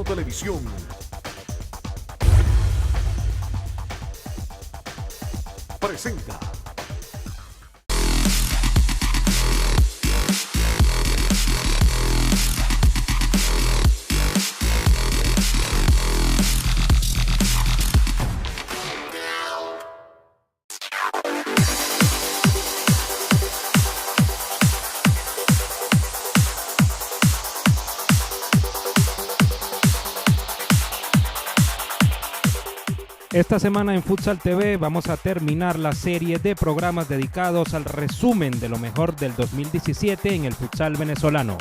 Televisión. Presenta. Esta semana en Futsal TV vamos a terminar la serie de programas dedicados al resumen de lo mejor del 2017 en el futsal venezolano,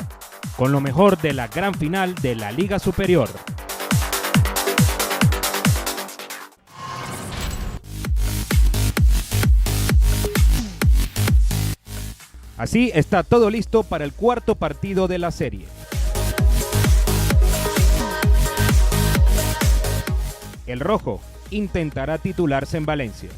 con lo mejor de la gran final de la Liga Superior. Así está todo listo para el cuarto partido de la serie. El rojo intentará titularse en Valencia.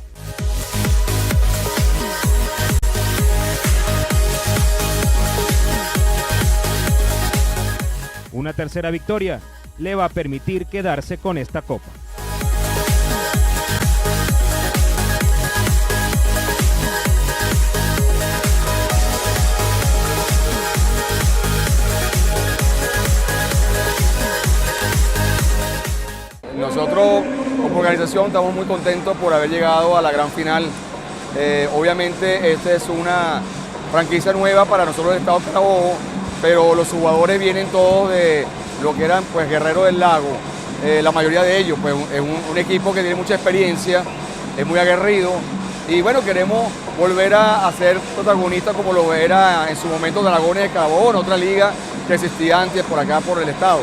Una tercera victoria le va a permitir quedarse con esta copa. Nosotros como organización estamos muy contentos por haber llegado a la gran final. Obviamente esta es una franquicia nueva para nosotros del estado de Carabobo, pero los jugadores vienen todos de lo que eran pues Guerrero del Lago. La mayoría de ellos pues es un equipo que tiene mucha experiencia, es muy aguerrido y bueno, queremos volver a ser protagonistas como lo era en su momento Dragones de Carabobo, en otra liga que existía antes por acá por el estado.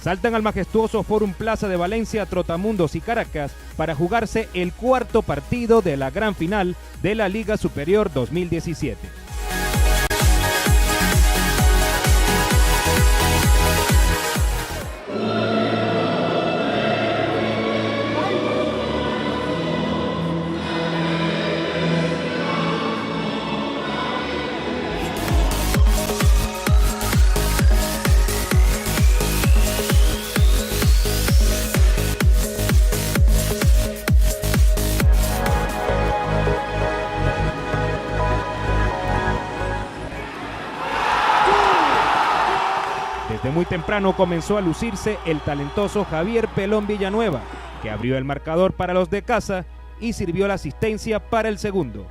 Saltan al majestuoso Fórum Plaza de Valencia, Trotamundos y Caracas para jugarse el cuarto partido de la gran final de la Liga Superior 2017. Desde muy temprano comenzó a lucirse el talentoso Javier Pelón Villanueva, que abrió el marcador para los de casa y sirvió la asistencia para el segundo,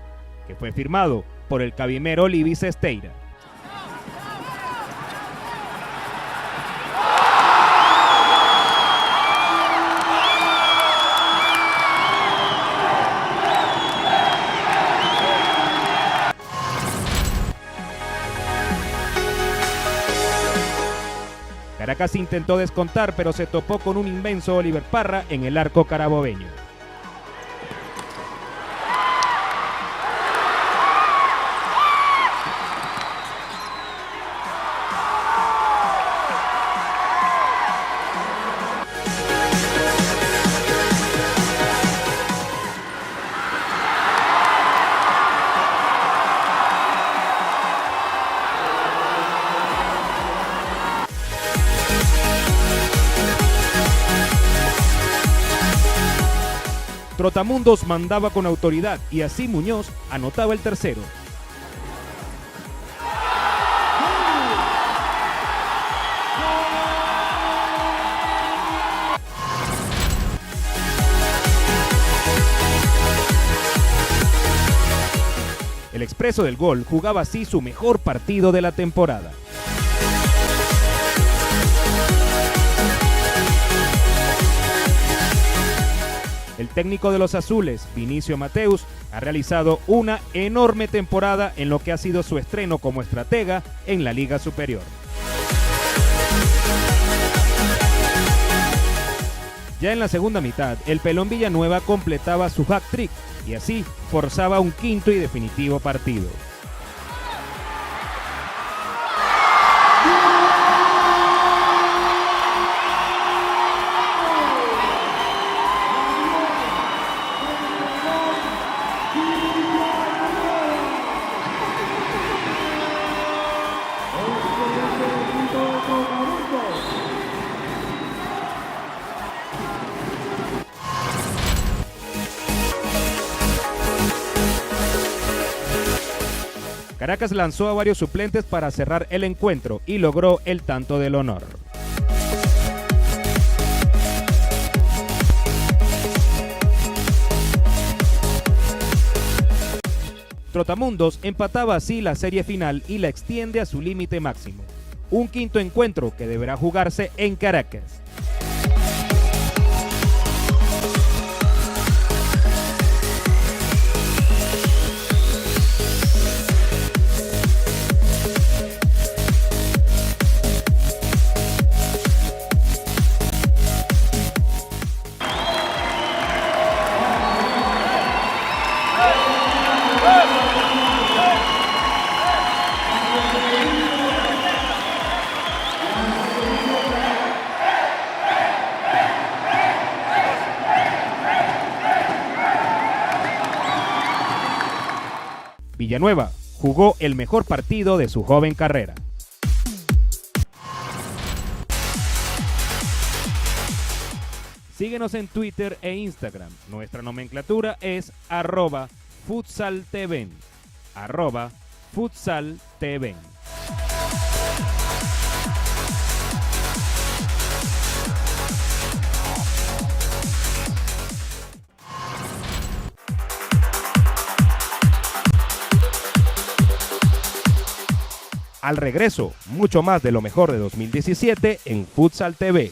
que fue firmado por el cabimero Libis Esteira. Caracas intentó descontar, pero se topó con un inmenso Oliver Parra en el arco carabobeño. Trotamundos mandaba con autoridad y así Muñoz anotaba el tercero. El expreso del gol jugaba así su mejor partido de la temporada. El técnico de los azules, Vinicio Mateus, ha realizado una enorme temporada en lo que ha sido su estreno como estratega en la Liga Superior. Ya en la segunda mitad, el Pelón Villanueva completaba su hat-trick y así forzaba un quinto y definitivo partido. Caracas lanzó a varios suplentes para cerrar el encuentro y logró el tanto del honor. Trotamundos empataba así la serie final y la extiende a su límite máximo. Un quinto encuentro que deberá jugarse en Caracas. Villanueva jugó el mejor partido de su joven carrera. Síguenos en Twitter e Instagram. Nuestra nomenclatura es @futsaltv. @futsaltv. Al regreso, mucho más de lo mejor de 2017 en Futsal TV.